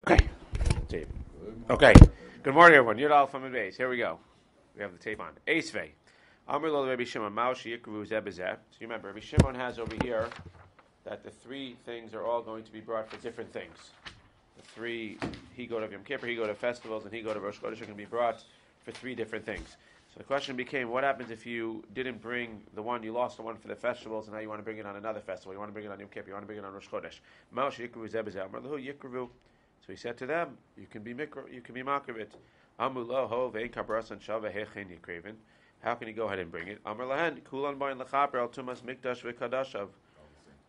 Okay. Tape. Okay. Good morning, everyone. Yud Aleph Amud Beis. Here we go. We have the tape on. Eisvei. Amr lo Rabbi Shimon Maushi Yikru Zeh B'Zeh. So you remember, Rabbi Shimon has over here that the three things are all going to be brought for different things. The three, he go to Yom Kippur, he go to festivals, and he go to Rosh Chodesh are going to be brought for three different things. So the question became, what happens if you didn't bring the one, you lost the one for the festivals, and now you want to bring it on another festival? You want to bring it on Yom Kippur, you want to bring it on Rosh Chodesh. Maushi Yikru Zeh B'Zeh. Amr lo Yikru. So he said to them, you can be makravit. Amuloho ve'in kabrasan shava hechin yikraven. How can you go ahead and bring it? Amar lahen kulan boin lechaper al tumas mikdash v'kadashav.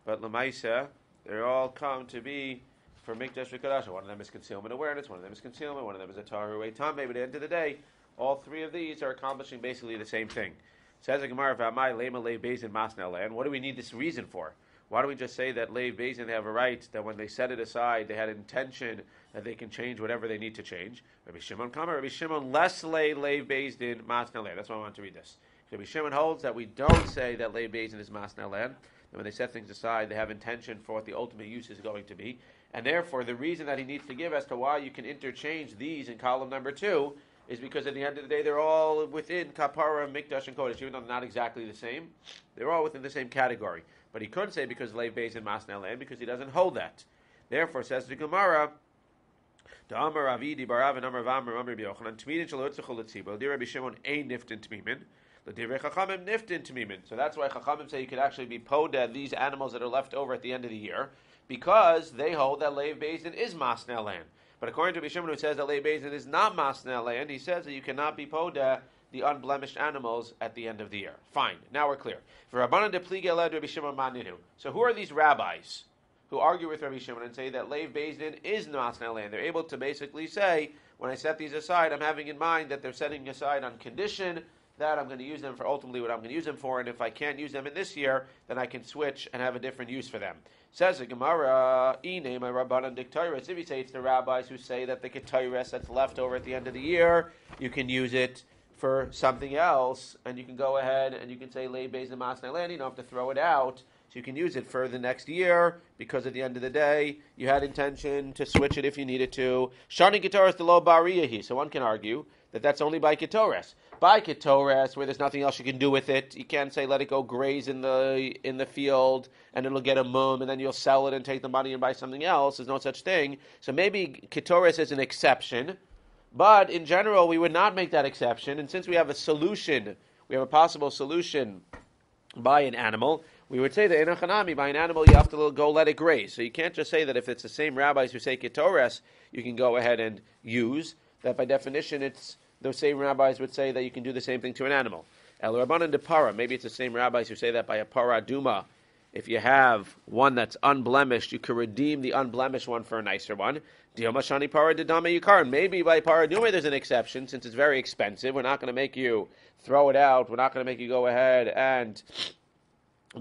But lemaisa, they all come to be for mikdash v'kadashav. One of them is concealment awareness. One of them is concealment. One of them is a taharu eitam. Maybe at the end of the day, all three of these are accomplishing basically the same thing. Says the Gemara, "V'amai lema lei bezin masnel land." What do we need this reason for? Why don't we just say that Leiv Bezin, they have a right, that when they set it aside, they had intention that they can change whatever they need to change? Rabbi Shimon Kamer, Rabbi Shimon less Leiv Bezin Masnel. That's why I want to read this. Rabbi Shimon holds that we don't say that Leiv Bezin is Masnel. And when they set things aside, they have intention for what the ultimate use is going to be. And therefore, the reason that he needs to give as to why you can interchange these in column number 2 is because at the end of the day, they're all within Kapara, Mikdash, and Kodesh. Even though they're not exactly the same, they're all within the same category. But he couldn't say because Leiv Bezin Masnel Land, because he doesn't hold that. Therefore, says the Gemara, Da'amar Avidi Barav and Amar Vamar Amar B'Yochanan Tmidin Shalotzachol Letzibel Dir Rabbi Shimon Ein Niftin Tmimin L'Divrei Chachamim Niftin Tmimin. So that's why Chachamim say you could actually be poda these animals that are left over at the end of the year, because they hold that Leiv Bezin is Masnel Land. But according to Rabbi Shimon, who says that Leiv Bezin is not Masnel Land, he says that you cannot be poda the unblemished animals at the end of the year. Fine. Now we're clear. So who are these rabbis who argue with Rabbi Shimon and say that Leiv Bezdin is Masnel land? They're able to basically say, when I set these aside, I'm having in mind that they're setting aside on condition that I'm going to use them for ultimately what I'm going to use them for, and if I can't use them in this year, then I can switch and have a different use for them. Says the Gemara, if you say it's the rabbis who say that the ketayres that's left over at the end of the year, you can use it for something else, and you can go ahead and you can say Leiv Bezin Masnel land. You don't have to throw it out, so you can use it for the next year, because at the end of the day, you had intention to switch it if you needed to. Shani Ketores the lo bariyahi. So one can argue that that's only by Ketores. By Ketores, where there's nothing else you can do with it, you can't say let it go graze in the field and it'll get a mum and then you'll sell it and take the money and buy something else. There's no such thing. So maybe Ketores is an exception. But in general, we would not make that exception. And since we have a solution, we have a possible solution by an animal, we would say that in a chanami, by an animal, you have to go let it graze. So you can't just say that if it's the same rabbis who say ketores, you can go ahead and use. That by definition, it's those same rabbis would say that you can do the same thing to an animal. El Rabbanan de Para, maybe it's the same rabbis who say that by a para duma, if you have one that's unblemished, you can redeem the unblemished one for a nicer one. Maybe by Paradume there's an exception, since it's very expensive. We're not going to make you throw it out. We're not going to make you go ahead and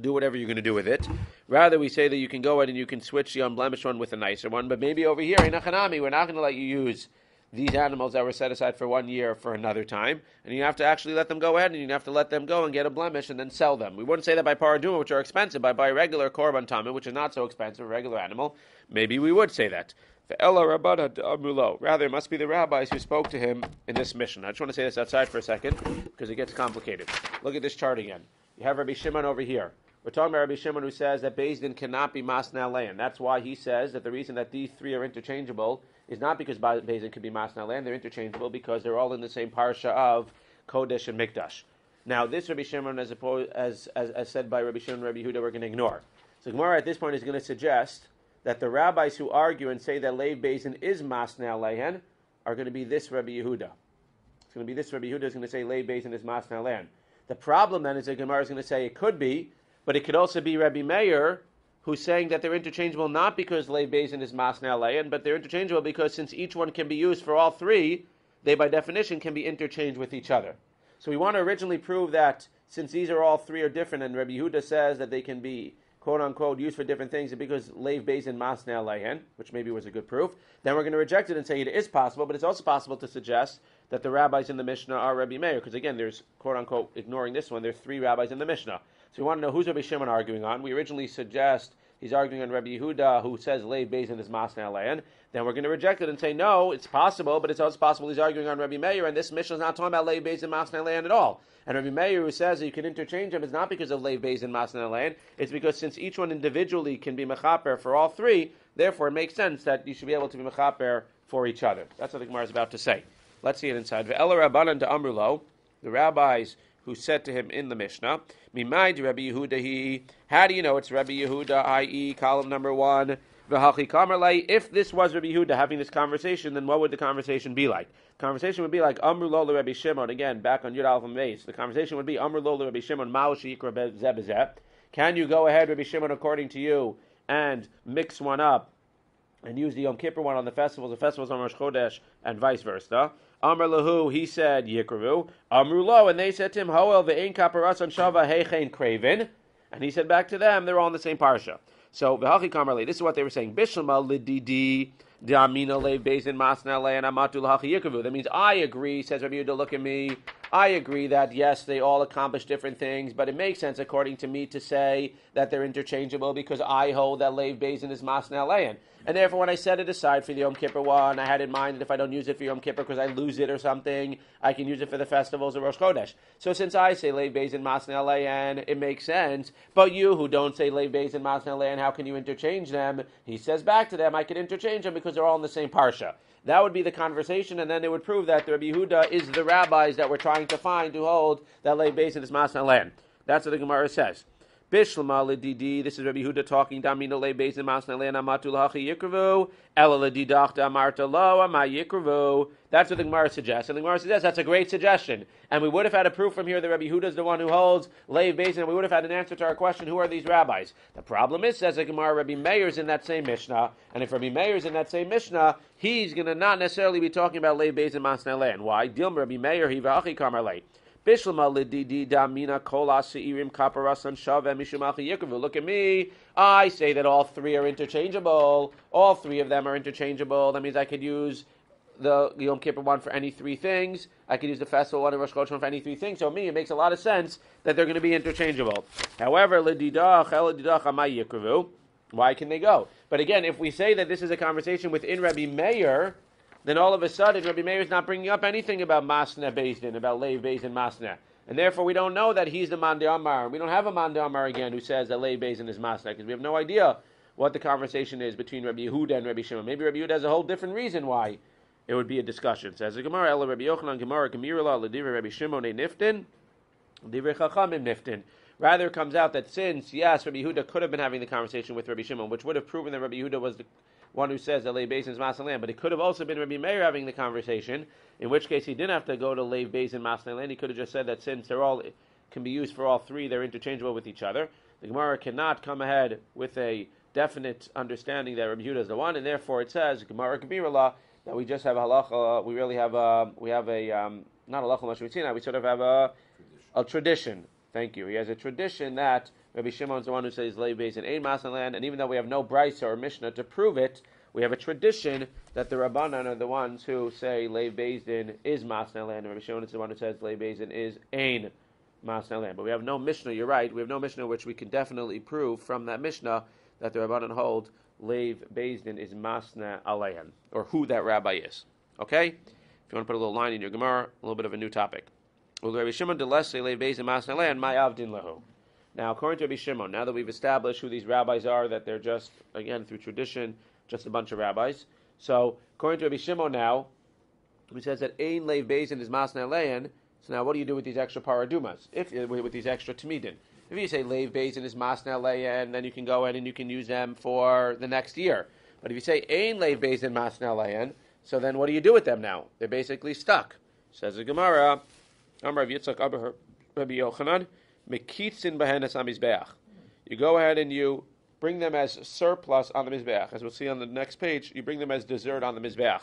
do whatever you're going to do with it. Rather, we say that you can go ahead and you can switch the unblemished one with a nicer one. But maybe over here, in Achanami, we're not going to let you use these animals that were set aside for 1 year for another time. And you have to actually let them go ahead, and you have to let them go and get a blemish and then sell them. We wouldn't say that by Paraduma, which are expensive, but by regular Korban Tamid, which is not so expensive, a regular animal, maybe we would say that. Rather, it must be the rabbis who spoke to him in this mission. I just want to say this outside for a second, because it gets complicated. Look at this chart again. You have Rabbi Shimon over here. We're talking about Rabbi Shimon who says that Bezdin cannot be Masnel land. That's why he says that the reason that these three are interchangeable is not because Bezdin could be Masnel land. They're interchangeable because they're all in the same parsha of Kodesh and Mikdash. Now, this Rabbi Shimon, as said by Rabbi Shimon and Rabbi Yehuda, we're going to ignore. So Gemara at this point is going to suggest that the rabbis who argue and say that Leiv Bezin is Masnel land are going to be this Rabbi Yehuda. It's going to be this Rabbi Yehuda is going to say Leiv Bezin is Masnel land. The problem then is that Gemara is going to say it could be, but it could also be Rabbi Meir, who's saying that they're interchangeable not because Leiv Bezin is Masnel land, but they're interchangeable because since each one can be used for all three, they by definition can be interchanged with each other. So we want to originally prove that since these are all three are different, and Rabbi Yehuda says that they can be quote-unquote used for different things because Leiv Bezin Masnel land, which maybe was a good proof, then we're going to reject it and say it is possible, but it's also possible to suggest that the rabbis in the Mishnah are Rabbi Meir, because again, there's quote-unquote, ignoring this one, there's three rabbis in the Mishnah. So we want to know who's Rabbi Shimon arguing on. We originally suggest he's arguing on Rabbi Yehuda, who says Leiv Beis is Masna Alein, then we're going to reject it and say, no, it's possible, but it's also possible he's arguing on Rabbi Meir, and this Mishnah is not talking about Leiv Beis and Masna Alein at all. And Rabbi Meir, who says that you can interchange them, is not because of Leiv Beis and Masna Alein, it's because since each one individually can be Mechaper for all three, therefore it makes sense that you should be able to be Mechaper for each other. That's what the Gemara is about to say. Let's see it inside. Ve'ela Rabbanan to Amrulo, the rabbis who said to him in the Mishnah, Mimai Rabbi Yehuda, how do you know it's Rabbi Yehuda, i.e. column number 1, V'hachi Kamerlei, if this was Rabbi Yehuda having this conversation, then what would the conversation be like? The conversation would be like, Amrulo Rabbi Shimon, again, back on Yud Aleph Beis. The conversation would be, Amrulo Rabbi Shimon, Ma'u Sheikra Zebezeh. Can you go ahead, Rabbi Shimon, according to you, and mix one up and use the Yom Kippur one on the festivals on Rosh Chodesh, and vice versa? Amr lahu, he said, Yikravu. Amrulo, and they said to him, Hoel ve'ein kaparas on shava heichein kraven. And he said back to them, they're all in the same parsha. So, v'hachi kamarle, this is what they were saying. Bishlama lididi da'amina leiv bezin masna le and amatu l'hachi yikravu. That means I agree, says Rabbi Yehuda, look at me. I agree that, yes, they all accomplish different things, but it makes sense, according to me, to say that they're interchangeable because I hold that leiv bezin is masna le'en. And therefore, when I set it aside for the Yom Kippur one, I had in mind that if I don't use it for Yom Kippur because I lose it or something, I can use it for the festivals of Rosh Chodesh. So since I say Leiv Beis and Masna Le'en, it makes sense. But you who don't say Leiv Beis and Masna Le'en, how can you interchange them? He says back to them, I can interchange them because they're all in the same parsha. That would be the conversation, and then it would prove that the Rabbi Yehuda is the rabbis that we're trying to find to hold that Leiv Beis and is Masna Le'en. That's what the Gemara says. Bishlama l'didi, this is Rabbi Yehuda talking, Damina le'beis and masna le'en amatu l'hachi yikravu, ela l'didach da'amarta lo amay yikravu. That's what the Gemara suggests. And the Gemara suggests that's a great suggestion. And we would have had a proof from here that Rabbi Yehuda is the one who holds leiv beis, and we would have had an answer to our question, who are these rabbis? The problem is, says the Gemara, Rabbi Meir is in that same Mishnah, and if Rabbi Meir is in that same Mishnah, he's going to not necessarily be talking about leiv beis and masna le'en. Why? Dilma Rabbi Meir, he v'achi kamar lei. Look at me. I say that all three are interchangeable. All three of them are interchangeable. That means I could use the Yom Kippur one for any three things. I could use the festival one and Rosh Chodesh one for any three things. So it makes a lot of sense that they're going to be interchangeable. However, why can they go? But again, if we say that this is a conversation within Rabbi Meir, then all of a sudden Rabbi Meir is not bringing up anything about Masna Beis Din, about Leiv Beis and Masna. And therefore we don't know that he's the Man D'Amar. We don't have a Man D'Amar again who says that Leiv Beis Din is Masna, because we have no idea what the conversation is between Rabbi Yehuda and Rabbi Shimon. Maybe Rabbi Yehuda has a whole different reason why it would be a discussion. Says the Gemara, Ela Rabbi Yochanan Gemara Gemirala L'Divrei Rabbi Shimon Niftin, L'Divrei Chachamim Niftin. Rather, it comes out that since, yes, Rabbi Yehuda could have been having the conversation with Rabbi Shimon, which would have proven that Rabbi Yehuda was the one who says that Leiv Beis is Masna Le'en, but it could have also been Rabbi Meir having the conversation, in which case he didn't have to go to Leiv Beis and Masna Le'en. He could have just said that since they're all can be used for all three, they're interchangeable with each other. The Gemara cannot come ahead with a definite understanding that Rabbi Yehuda is the one, and therefore it says Gemara Kabirullah that we just have a halacha. We really have a not halacha mashvitzina. We sort of have a tradition. Thank you. He has a tradition that Rabbi Shimon is the one who says Leiv Beis and Ein Masna Le'en, and even though we have no brisa or mishnah to prove it, we have a tradition that the Rabbanan are the ones who say Leiv Beis Din is Masna Le'en, and Rabbi Shimon is the one who says Leiv Beis Din is Ein Masna Le'en. But we have no mishnah, you're right, we have no mishnah which we can definitely prove from that mishnah that the Rabbanan hold Leiv Beis Din is Masna Le'en, or who that rabbi is. Okay? If you want to put a little line in your Gemara, a little bit of a new topic. Rabbi Shimon delesse Leiv Beis Din Masna Le'en, my avdin lahu. Now, according to Rabbi Shimon, now that we've established who these rabbis are, that they're just, again, through tradition, just a bunch of rabbis. So, according to Rabbi Shimon now, who says that Ein Leiv Beis Din is Masna Le'en, so now what do you do with these extra paradumas? With these extra tamidin? If you say Leiv Beis Din is Masna Le'en, then you can go ahead and you can use them for the next year. But if you say Ein Leiv Beis Din Masna Le'en, so then what do you do with them now? They're basically stuck. Says the Gemara, Amar Rav Yitzchak Abba Rabbi Yochanan, Mekitzin behenes hamizbeach. You go ahead and you bring them as surplus on the mizbeach. As we'll see on the next page, you bring them as dessert on the mizbeach.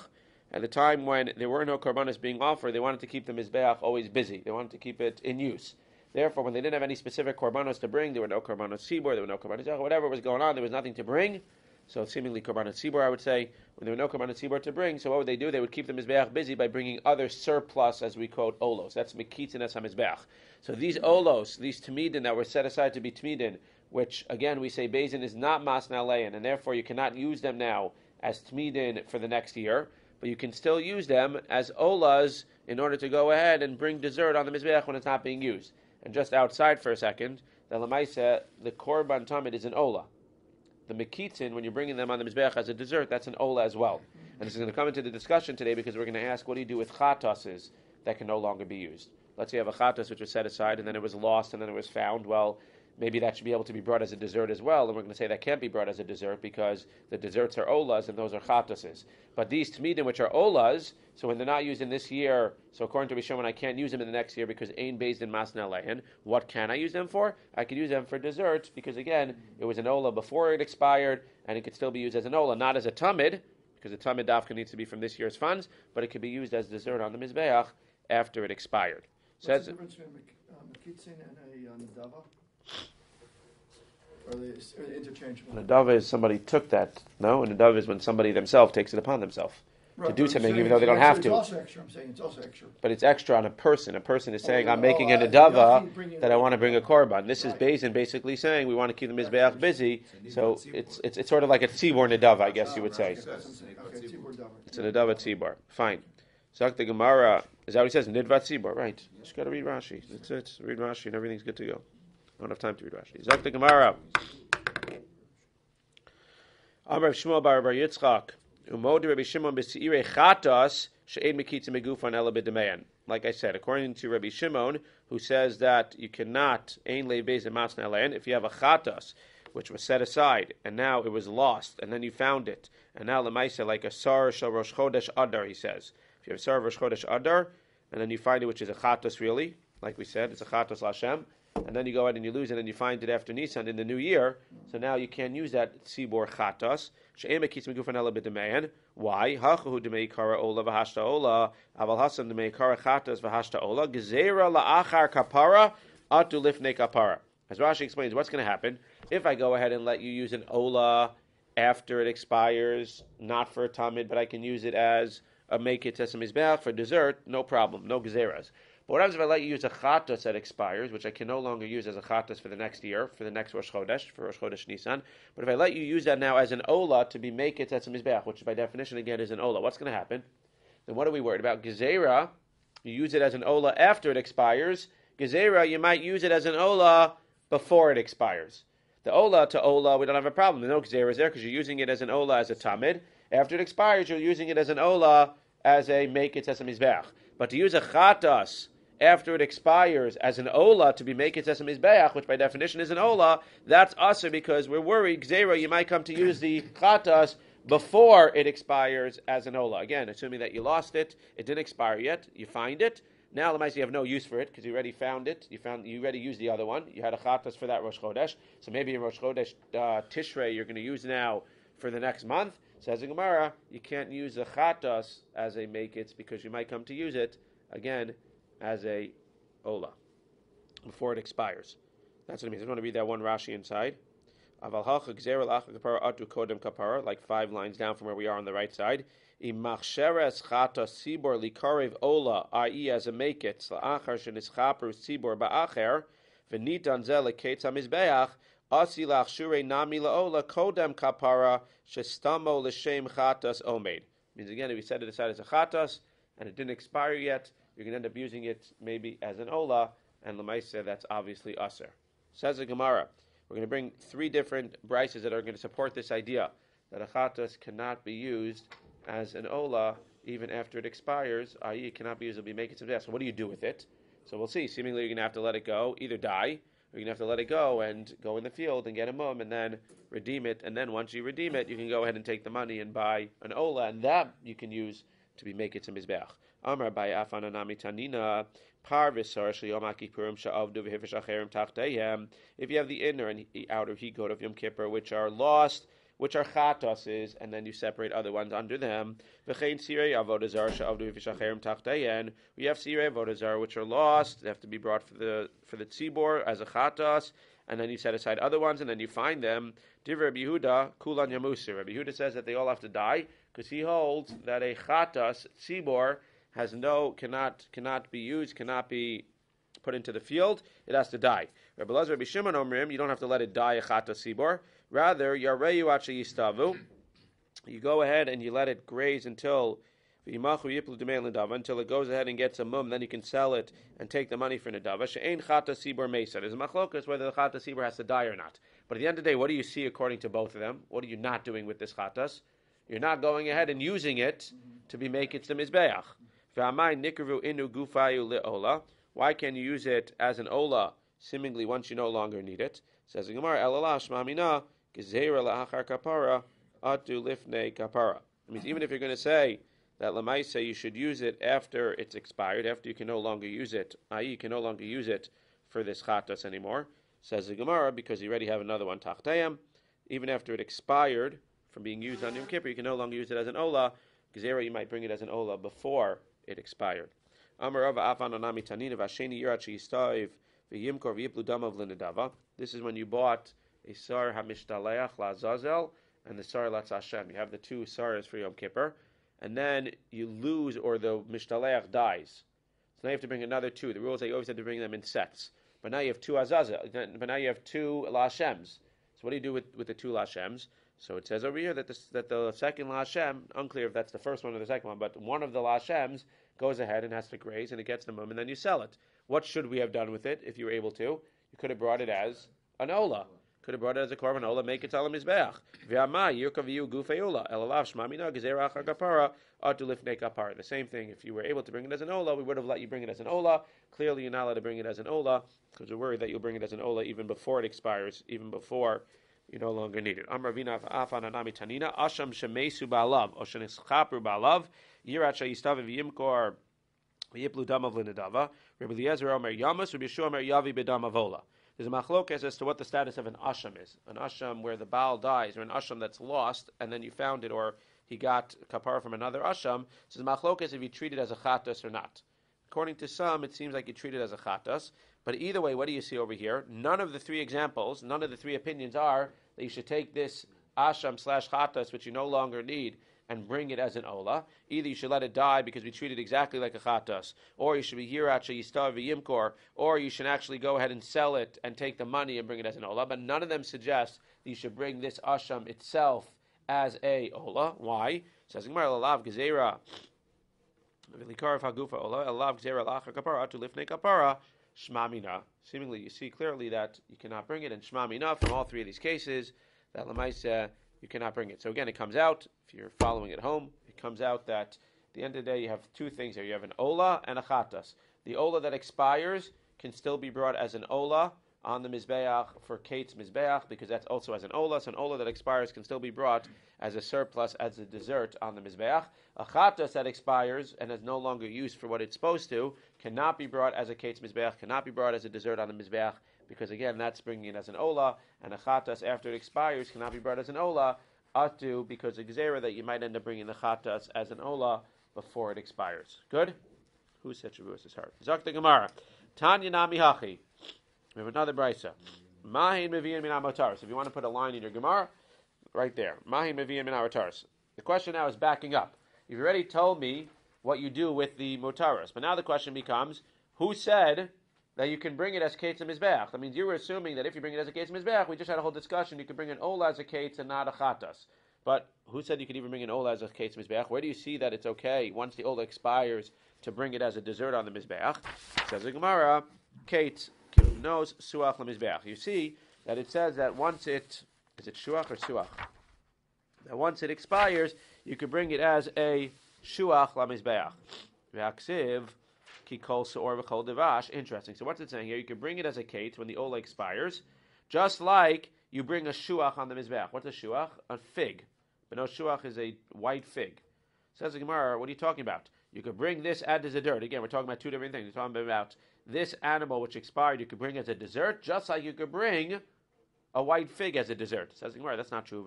At the time when there were no korbanos being offered, they wanted to keep the mizbeach always busy. They wanted to keep it in use. Therefore, when they didn't have any specific korbanos to bring, there were no korbanos sibor, there were no korbanos zach, whatever was going on, there was nothing to bring. So seemingly korbanos sibor, I would say, when there were no korbanos sibor to bring, so what would they do? They would keep the mizbeach busy by bringing other surplus, as we quote, olos. That's mekitzin es hamizbeach. So these olos, these tamidin that were set aside to be tamidin, which again we say Bezin is not Masna Lein, and therefore you cannot use them now as Tmidin for the next year, but you can still use them as Olas in order to go ahead and bring dessert on the Mizbeach when it's not being used. And just outside for a second, the Lamaisa, the Korban Tamid is an Ola. The Mekitzin, when you're bringing them on the Mizbeach as a dessert, that's an Ola as well. And this is going to come into the discussion today because we're going to ask, what do you do with Chatoses that can no longer be used? Let's say you have a Chatos which was set aside and then it was lost and then it was found. Well, maybe that should be able to be brought as a dessert as well. And we're going to say that can't be brought as a dessert because the desserts are Olas and those are Chatoses. But these Tmidim, which are Olas, so when they're not used in this year, so according to Rishon, I can't use them in the next year because Ein Beis Din Masna Le'en. What can I use them for? I could use them for desserts because, again, it was an Ola before it expired and it could still be used as an Ola, not as a Tamid, because the Tamid Dafka needs to be from this year's funds, but it could be used as dessert on the Mizbeach after it expired. What's the difference between a Mekitzin and a Nadava? Are they interchangeable? An Nadava is somebody took that. No, an Nadava is when somebody themselves takes it upon themselves. Right, to do something even though they don't have to. It's also extra. I'm saying it's also extra. But it's extra on a person. A person is saying, I'm making a Nadava that I want to bring a Korban. This is Bezin basically saying, we want to keep the Mizbeach busy. So it's sort of like a Tzibor Nadava, I guess you would say. It's a Nadava Tzibor. Fine. Zak the Gemara, is that what he says? Nidvat Tzibor, right. Just got to read Rashi. That's it. Read Rashi and everything's good to go. I don't have time to read Rashi. Zak the Gemara. Amar Shmuel bar Yitzchak. Like I said, according to Rabbi Shimon, who says that you cannot if you have a chatas which was set aside and now it was lost and then you found it and now lemaisa like a sar shel Rosh Chodesh Adar, he says, if you have a sar of Rosh Chodesh Adar and then you find it, which is a chatas really, like we said, it's a chatas Lashem, and then you go ahead and you lose it and you find it after Nisan in the new year, so now you can't use that tzibor chatas. Why? Hachu demei kara ola v'hashta ola, aval hasan demei kara chatas v'hashta ola, gezera la'achar kapara atu lifnei kapara. As Rashi explains, what's going to happen if I go ahead and let you use an ola after it expires, not for a tamid, but I can use it as a make it sesame mizbeach for dessert, no problem, no gezeras. But what happens if I let you use a chatas that expires, which I can no longer use as a chatas for the next year, for the next Rosh Chodesh, for Rosh Chodesh Nisan, but if I let you use that now as an ola to be make it as a mizbeach, which by definition again is an ola, what's going to happen? Then what are we worried about? Gezerah, you use it as an ola after it expires. Gezerah, you might use it as an ola before it expires. The ola to ola, we don't have a problem. There's no gezerah there because you're using it as an ola as a tamid. After it expires, you're using it as an ola as a make it as a mizbeach. But to use a chatas after it expires as an ola to be make it sesame mizbeach, which by definition is an ola, that's usher because we're worried, gzeira, you might come to use the chatas before it expires as an ola. Again, assuming that you lost it, it didn't expire yet, you find it, now you have no use for it because you already found it, you already used the other one, you had a chatas for that Rosh Chodesh, so maybe in Rosh Chodesh Tishrei you're going to use now for the next month. Says the Gemara, you can't use the chatas as a make it because you might come to use it, again, as a ola before it expires. That's what it means. I just want to read that one Rashi inside. Like 5 lines down from where we are on the right side. Ola, i.e. as a make it, means again, if you set it aside as a chatas and it didn't expire yet, you're going to end up using it maybe as an ola, and l'maisa that's obviously aser. Says the Gemara, we're going to bring 3 different brises that are going to support this idea that a chatas cannot be used as an ola even after it expires, i.e. it cannot be used to be making some death. So what do you do with it? So we'll see. Seemingly you're going to have to let it go, either die, or you're going to have to let it go and go in the field and get a mum and then redeem it. And then once you redeem it, you can go ahead and take the money and buy an ola, and that you can use to be make it some mizbeach. Amar by Afana Nami Tanina Parvisar Shayom Kippurim Sha'avdu V'Hifish Acherim Tachteihem. If you have the inner and outer hikot of Yom Kippur which are lost, which are chatoses, and then you separate other ones under them. V'chein sirei avodah zar she'avdu v'fish acherim tachteyen. We have sirei avodah zar which are lost. They have to be brought for the tzibor as a chatas, and then you set aside other ones, and then you find them. Divrei Rabbi Yehuda kulan yamuser. Rabbi Yehuda says that they all have to die because he holds that a chatas tzibor has cannot be used, cannot be put into the field, it has to die. Rabbi Zev, Rabbi Shimon Omrim, you don't have to let it die a chata sibor. Rather, yareyu achi yistavu. You go ahead and you let it graze until it goes ahead and gets a mum, then you can sell it and take the money for nedava. She'ein chata sibor mesa. There's a machlokas whether the chata sibor has to die or not. But at the end of the day, what do you see according to both of them? What are you not doing with this chatas? You're not going ahead and using it to be make it to mizbeach. Why can you use it as an ola, seemingly once you no longer need it? Says the Gemara, atu lifnei kapara. It means even if you're going to say that lamaisa you should use it after it's expired, after you can no longer use it, i.e. you can no longer use it for this chatas anymore, says the Gemara, because you already have another one, tachtayam, even after it expired from being used on Yom Kippur, you can no longer use it as an ola, gezerah you might bring it as an ola before it expired. This is when you bought a sar hamishtalech lazazel and the sar latz Hashem. You have the two saras for Yom Kippur, and then you lose, or the mishtaleach dies. So now you have to bring another two. The rule is that you always have to bring them in sets. But now you have two azazel. But now you have two lashems. So what do you do with the two lashems? So it says over here that the second lashem, unclear if that's the first one or the second one, but one of the lashems goes ahead and has to graze, and it gets the mum, and then you sell it. What should we have done with it if you were able to? You could have brought it as an ola. Could have brought it as a korban ola, make it tal mizbeach. The same thing, if you were able to bring it as an ola, we would have let you bring it as an ola. Clearly you're not allowed to bring it as an ola, because we're worried that you'll bring it as an ola even before it expires, even before you no longer need it. Amravina afan anami tanina asham shemesu ba'alav or shenischaper ba'alav yirat sheyistav v'yimkor v'yiplu damav l'nedava. Rabbi Eliezer Omer Yamas, Rabbi Yeshua Omer Yavi b'dam avola. There's a machlokas as to what the status of an asham is. An asham where the baal dies, or an asham that's lost, and then you found it, or he got kapara from another asham. So the machlokas if you treat it as a chatas or not. According to some, it seems like you treat it as a chatas. But either way, what do you see over here? None of the three examples, none of the three opinions are that you should take this asham / chatas, which you no longer need, and bring it as an ola. Either you should let it die because we treat it exactly like a chatas, or you should be hirat sheyistav v'yimkor, or you should actually go ahead and sell it and take the money and bring it as an ola. But none of them suggest that you should bring this asham itself as a ola. Why? Says Gemara, lalav gezerah v'likarav hagufa ola, lalav gezerah lachar kapara to lifnei kapara shmamina. Seemingly, you see clearly that you cannot bring it, and shmamina from all three of these cases that lamaisa you cannot bring it. So again, it comes out, if you're following at home, it comes out that at the end of the day you have two things here. You have an ola and a chatas. The ola that expires can still be brought as an ola on the mizbeach for Kate's mizbeach, because that's also as an ola. So an ola that expires can still be brought as a surplus, as a dessert on the mizbeach. A chatas that expires and is no longer used for what it's supposed to cannot be brought as a Kate's mizbeach, cannot be brought as a dessert on the mizbeach, because again, that's bringing it as an ola, and a chatas after it expires cannot be brought as an ola, atu, because of gzera that you might end up bringing the chatas as an ola before it expires. Good? Who said Shavuos is hard? Zok the Gemara. Tanya nami hachi. We have another brisa. Mahin meviyin min amotaris. If you want to put a line in your Gemara, right there. Mahin meviyin min amotaris. The question now is backing up. You've already told me what you do with the motaris, but now the question becomes, who said that you can bring it as kates and mizbeach? That means you were assuming that if you bring it as a kates and mizbeach, we just had a whole discussion, you could bring an ola as a kates and not a chatas. But who said you could even bring an ola as a kates and mizbeach? Where do you see that it's okay, once the ola expires, to bring it as a dessert on the mizbeach? Says the Gemara, kates, knows suach la mizbeach. You see that it says that once it, is it shuach or suach? That once it expires, you could bring it as a shuach la mizbeach. V'aksiv, interesting. So what's it saying here? You can bring it as a kate when the ola expires, just like you bring a shuach on the mizbeach. What's a shuach? A fig. But no, shuach is a white fig. Says the Gemara, what are you talking about? You could bring this as a dessert. Again, we're talking about two different things. We're talking about this animal which expired, you could bring as a dessert, just like you could bring a white fig as a dessert. Says the Gemara, that's not true.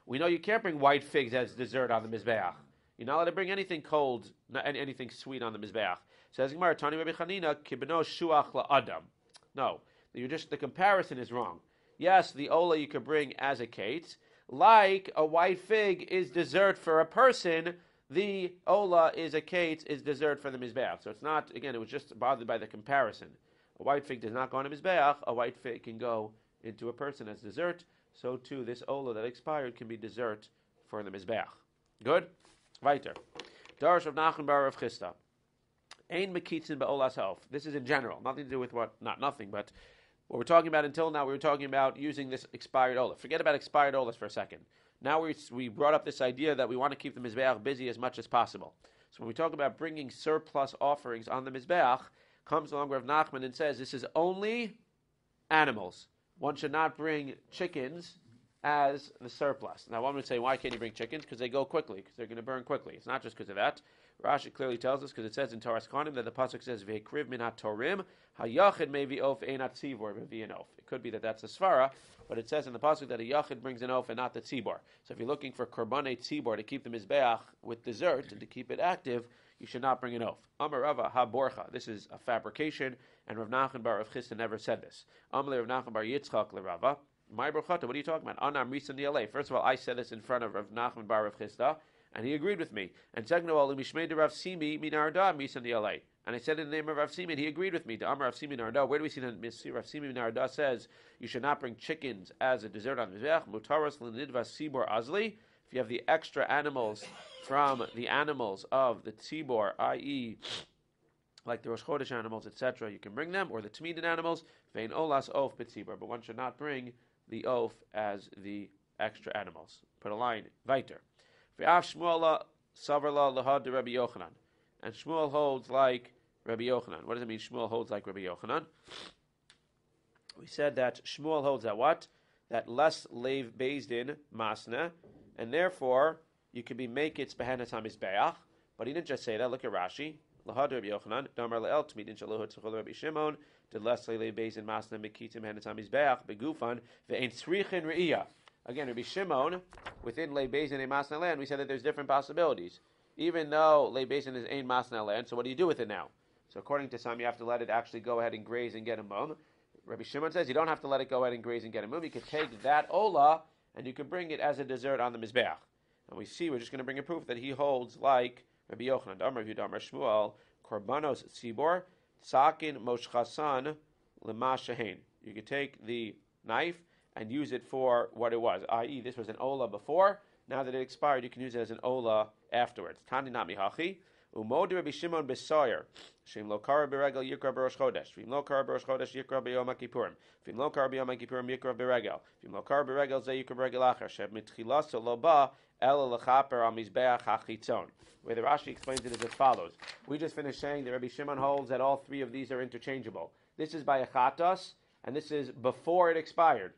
We know you can't bring white figs as dessert on the mizbeach. You're not allowed to bring anything cold, anything sweet on the mizbeach. Says Gemara, Tani Rabbi Chanina, kibno shuach la adam. No, the comparison is wrong. Yes, the ola you could bring as a kate, like a white fig is dessert for a person. the ola is a kate, is dessert for the mizbeach. So it's not, again, it was just bothered by the comparison. A white fig does not go on a mizbeach. A white fig can go into a person as dessert. So too, this ola that expired can be dessert for the mizbeach. Good? Weiter. Darash of Nachman bar Rav Chisda. Ein mekitzin ba'olas haof. This is in general, nothing to do with what, not nothing, but what we're talking about until now, we were talking about using this expired ola. Forget about expired olas for a second. Now we brought up this idea that we want to keep the mizbeach busy as much as possible. So when we talk about bringing surplus offerings on the mizbeach, comes along Rav Nachman and says this is only animals. One should not bring chickens as the surplus. Now one would say, why can't you bring chickens? Because they go quickly, because they're going to burn quickly. It's not just because of that. Rashi clearly tells us, because it says in Toras Kohanim that the pasuk says "Ve'kriv minat torim hayachid mevi of einat tzibor mevi It could be that that's a svara, but it says in the pasuk that a yachid brings an oaf and not the tzibor. So if you're looking for korbanei tzibor to keep the mizbeach with dessert and to keep it active, you should not bring an oaf. Amar Rava ha borcha. This is a fabrication, and Rav Nachman bar Rav Chisda never said this. Amar Rav Nachman bar Yitzchak leRava. My brochata. What are you talking about? Anam Risa Nialei. First of all, I said this in front of Rav Nachman bar Rav Chisda, and he agreed with me. And second of all, Mishmei de Rav Simi minarda Risa Nialei. And I said in the name of Rav Simi, and he agreed with me. The Amar Rav Simi minarda. Where do we see that Rav Simi minarda says you should not bring chickens as a dessert on the mizbeach? Mutaras l'nidva sibor azli. If you have the extra animals from the animals of the tzibor, i.e., like the Rosh Chodesh animals, etc., you can bring them, or the Tmidin animals, vein olas of b'tzibor. But one should not bring the oaf as the extra animals. Put a line, weiter. Ve'af Shmuel savarla lahad de Rabbi Yochanan. And Shmuel holds like Rabbi Yochanan. What does it mean Shmuel holds like Rabbi Yochanan? We said that Shmuel holds that what? That less leiv based in masna, and therefore you can be make it behenas hamizbeach. But he didn't just say that. Look at Rashi. Lahad Rabbi Yochanan. Damar le'el tmidin shalohot tzachol Rabbi Shimon. Did less leiv based in masna mekitim behenas hamizbeach begufan ve'ein tzrichin re'iyah. Again, Rabbi Shimon, within lay basin and masna land, we said that there's different possibilities. Even though lay basin is ein masna land, so what do you do with it now? So according to some, you have to let it actually go ahead and graze and get a mum. Rabbi Shimon says you don't have to let it go ahead and graze and get a mum. You could take that ola and you could bring it as a dessert on the mizbeach. And we see, we're just going to bring a proof that he holds like Rabbi Yochanan. Damar Yudamar Shmuel, Korbanos Tzibor, Tzakin Moshchasan Lema Shehein. You could take the knife and use it for what it was, i.e., this was an ola before. Now that it expired, you can use it as an ola afterwards. Tani nami hachi. Umodi Rabbi Shimon besoyer. Shim lo kara beregel yikra berosh chodesh. Vim lo kara berosh chodesh yikra beyom kippurim. Vim lo kara beyom kippurim yikra beregel. Vim lo kara beregel ze yikra beregel acher. Sheb mitchilas lo ba el lechaper al mizbeach hachitzon. Where the Rashi explains it as follows. We just finished saying that Rabbi Shimon holds that all three of these are interchangeable. This is by a chatas, and this is before it expired.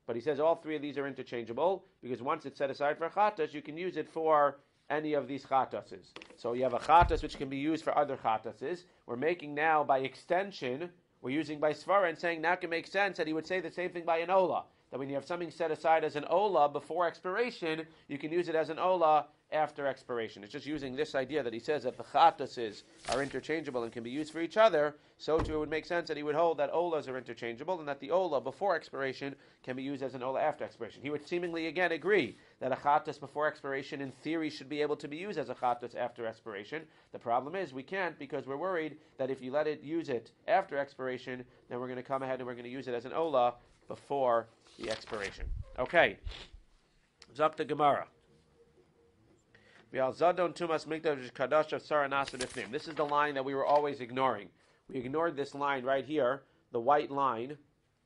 But he says all three of these are interchangeable because once it's set aside for a chatas, you can use it for any of these chatases. So you have a chatas which can be used for other chatases. We're making now, by extension, we're using by svara and saying now it can make sense that he would say the same thing by an ola. That when you have something set aside as an ola before expiration, you can use it as an ola after expiration. It's just using this idea that he says that the chatases are interchangeable and can be used for each other. So too it would make sense that he would hold that olas are interchangeable and that the ola before expiration can be used as an ola after expiration. He would seemingly again agree that a chatas before expiration in theory should be able to be used as a chatas after expiration. The problem is we can't because we're worried that if you let it use it after expiration, then we're going to come ahead and we're going to use it as an ola before the expiration. Okay. Zok the Gemara. This is the line that we were always ignoring. We ignored this line right here, the white line,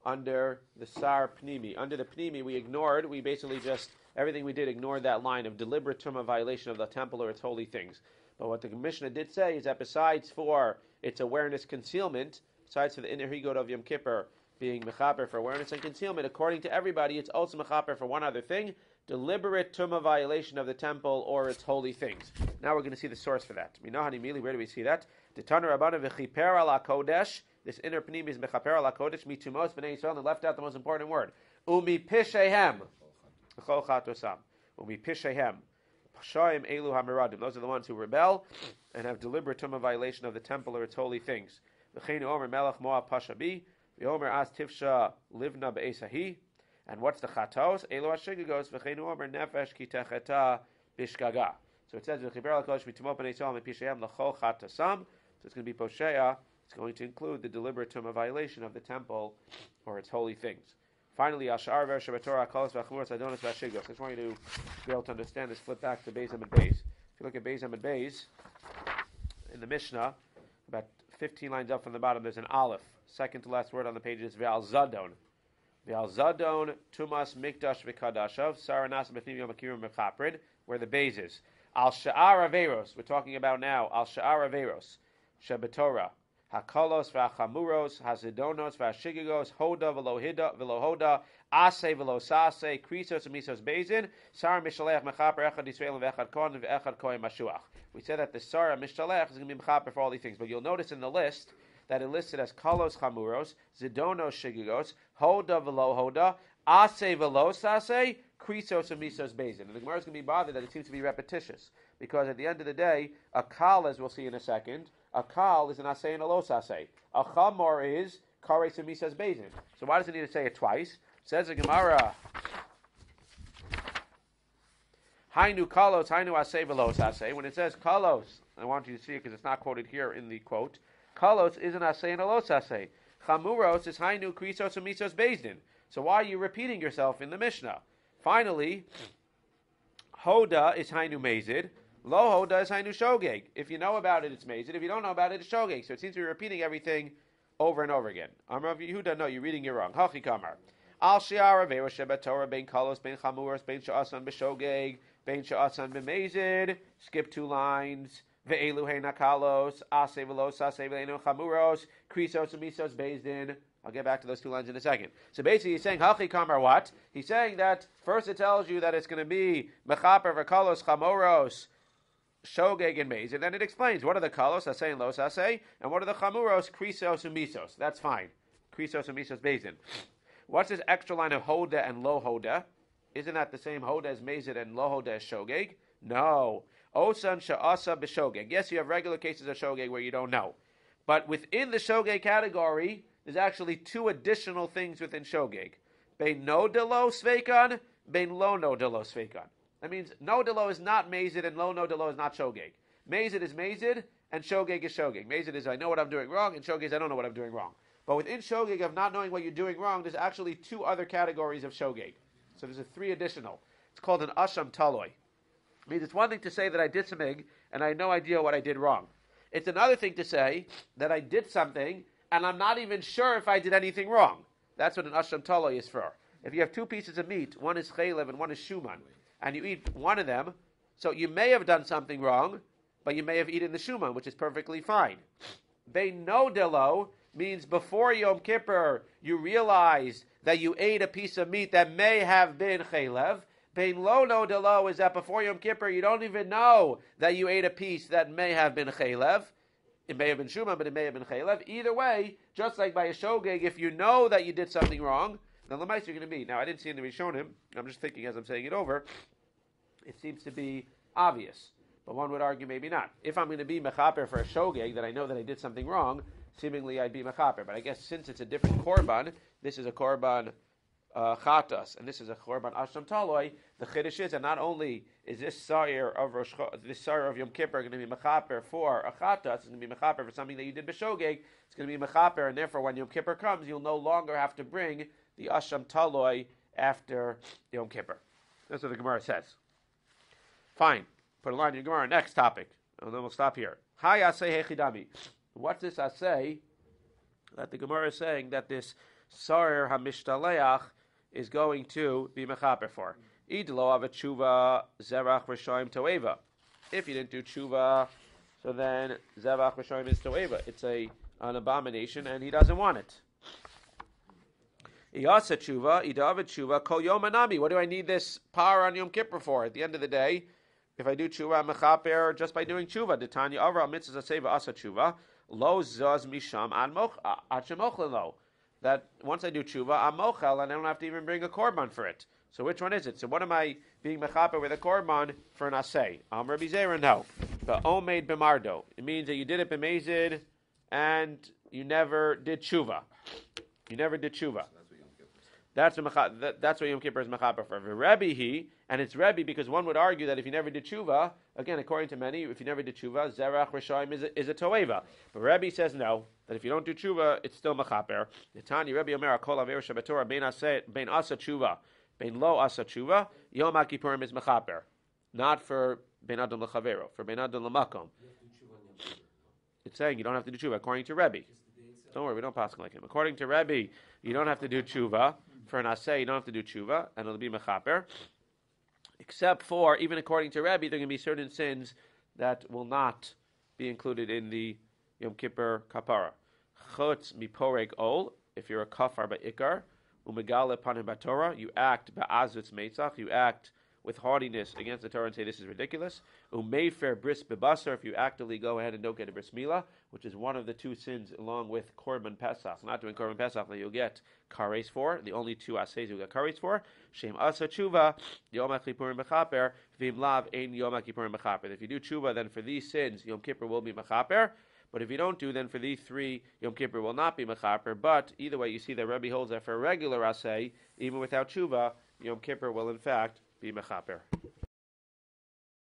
under the Sar Pnimi. Under the Pnimi, we basically just, everything we did, ignored that line of deliberate tumah violation of the temple or its holy things. But what the Mishnah did say is that besides for its awareness concealment, besides for the inner higot of Yom Kippur being mechaper for awareness and concealment, according to everybody, it's also mechaper for one other thing, deliberate tumah violation of the temple or its holy things. Now we're going to see the source for that. Where do we see that? The Tana Rabbana v'chiper ala kodesh. This inner pnim is mechaper ala kodesh mitumos b'nei Yisrael, and left out the most important word. Umi pishehem. V'chol chatosam. Umi pishehem. Pashaim elu hamiradim. Those are the ones who rebel and have deliberate tumah violation of the temple or its holy things. V'cheinu omer melech moab pashabi. V'omer as tifsha livna be'esahi. And what's the chatos? Elo hashigagos v'cheinu omer nefesh ki techeta bishgaga. So it says, so it's going to be posheya. It's going to include the deliberate tumah violation of the temple or its holy things. Finally, I just want you to be able to understand this. Flip back to Beis Amud Beis. If you look at Beis Amud Beis, in the Mishnah, about 15 lines up from the bottom, there's an aleph. Second to last word on the page is Ve'al Zadon. Ve'al Zadon, Tumas Mikdash V'Kadashav, Saranas B'Fnim Yom Kippurim V'Chaprid, where the Beis is. Al Sha'ar Averos, we're talking about now, Al Sha'ar Averos, Shebetorah. Hakalos v'achamuros, hazidonos v'ashigigos, hoda v'lo hoda, ase v'lo sase, krisos v'misos bezin, sar mishalech mechaper echad Yisrael v'echad kohen v'echad kohen mashuach. We said that the sar mishalech is going to be mechaper for all these things, but you'll notice in the list that it listed as kalos chamuros, zidonos shigigos, hoda v'lo hoda, ase v'lo sase, krisos v'misos bezin. And the Gemara is going to be bothered that it seems to be repetitious, because at the end of the day, a kal, as we'll see in a second, a kal is an asay and a los asay. A chamor is kares misas bezin. So why does it need to say it twice? Says the Gemara, hainu kalos, hainu asay velos asay. When it says kalos, I want you to see it because it's not quoted here in the quote. Kalos is an asay and a los asay. Chamuros is hainu krisos and misas bezin. So why are you repeating yourself in the Mishnah? Finally, hoda is hainu mezid. Lo hoda is hainu shogeg. If you know about it, it's mezid. If you don't know about it, it's shogeg. So it seems to be repeating everything over and over again. Amar Rav Yehuda, no, you're reading it wrong. Hachi kamar. Al shi'ar avera shebatorah bein kalos bein chamuros bein sha'asan b'shogeg bein sha'asan b'mezid. Skip 2 lines. Ve'elu heina kalos ase v'los ase v'leinu chamuros krisos u'misos bezdin. I'll get back to those 2 lines in a second. So basically he's saying, Hachi kamar what? He's saying that first it tells you that it's going to be mechaper v'kalos chamuros shogeg and mezid, and then it explains what are the kalos, asay and los asay, and what are the chamuros, krisos and misos. That's fine. Krisos and misos bezin. What's this extra line of hoda and lo hoda? Isn't that the same hoda as mezid and lo hoda as shogeg? No. Osan sha'asa b'shogeg. Yes, you have regular cases of shogeg where you don't know. But within the shogeg category, there's actually 2 additional things within shogeg. Bein no de lo sveikan, bein lo no de lo sveikan. That means no de lo is not mezid and lo no de lo is not shogeg. Mezid is mezid and shogeg is shogeg. Mezid is I know what I'm doing wrong and shogeg is I don't know what I'm doing wrong. But within shogeg of not knowing what you're doing wrong, there's actually 2 other categories of shogeg. So there's a 3 additional. It's called an asham taloi. It means it's one thing to say that I did something and I had no idea what I did wrong. It's another thing to say that I did something and I'm not even sure if I did anything wrong. That's what an asham taloi is for. If you have 2 pieces of meat, one is chaylev and one is shuman, and you eat one of them, so you may have done something wrong, but you may have eaten the shuman, which is perfectly fine. Bein no delo means before Yom Kippur, you realized that you ate a piece of meat that may have been chaylev. Bein lo no delo is that before Yom Kippur, you don't even know that you ate a piece that may have been chaylev. It may have been shuman, but it may have been chaylev. Either way, just like by a shogeg, if you know that you did something wrong, then l'maisa you're going to be. Now, I didn't see in the Rishonim. I'm just thinking as I'm saying it over. It seems to be obvious, but one would argue maybe not. If I'm going to be mechaper for a shogeg that I know that I did something wrong, seemingly I'd be mechaper. But I guess since it's a different korban, this is a korban chatas, and this is a korban asham taloi. The chiddush is, and not only is this sa'ir of Yom Kippur going to be mechaper for a chatas, it's going to be mechaper for something that you did b'shogeg. It's going to be mechaper, and therefore when Yom Kippur comes, you'll no longer have to bring the asham taloi after Yom Kippur. That's what the Gemara says. Fine. Put a line in your Gemara. Next topic. And then we'll stop here. Hi asay hechidami. What's this asay that the Gemara is saying that this sarir hamishtaleach is going to be mechaper for? Idlo avet tshuva zerach rishoim toeva. If you didn't do tshuva, so then zerach rishoim is toeva. It's an abomination, and he doesn't want it. Iyasa tshuva, idavet tshuva, kol yom anami. What do I need this power on Yom Kippur for? At the end of the day, if I do tshuva, I'm mechaper just by doing tshuva. Detanya avra mitzvah aseva asa tshuva lo zaz misham ad shemochlen lo. That once I do tshuva, I'm mochel, and I don't have to even bring a korban for it. So which one is it? So what am I being mechaper with a korban for an asay? Rabbi Zev, no. The omeid b'mardo. It means that you did it b'mezid and you never did tshuva. You never did tshuva. That's what Yom Kippur is mechaper for. Rebbe he, and it's Rebbe because one would argue that if you never did tshuva, again according to many, if you never did tshuva, zerach rishayim is a toeva. But Rebbe says no, that if you don't do tshuva, it's still mechaper. The Tanya Rebbe Omer kol aver shabatorah bein asa tshuva, bein lo asa tshuva, Yom Kippurim is mechaper, not for bein adam lechavero, for bein adam lemakom. It's saying you don't have to do tshuva according to Rebbe. Don't worry, we don't pass like him. According to Rebbe, you don't have to do tshuva. For an aseh, you don't have to do tshuva, and it'll be mechaper. Except for, even according to Rebbe, there are going to be certain sins that will not be included in the Yom Kippur kapara. Chutz miporeg ol, if you're a kafar ba'ikar, umegale panim b'torah, you act ba'azutz meitzach, you act with haughtiness against the Torah and say this is ridiculous. Umeifer bris bebasar, if you actively go ahead and don't get a bris milah, which is one of the two sins along with korban pesach. Not doing korban pesach that you'll get kares for. The only two aseis you'll get kares for. Shem asa tshuva yom kippurim mechaper v'im lav ein yom kippurim mechaper. If you do tshuva, then for these sins Yom Kippur will be mechaper. But if you don't do, then for these three Yom Kippur will not be mechaper. But either way, you see that Rebbe holds that for a regular asay, even without tshuva, Yom Kippur will in fact be mechaper.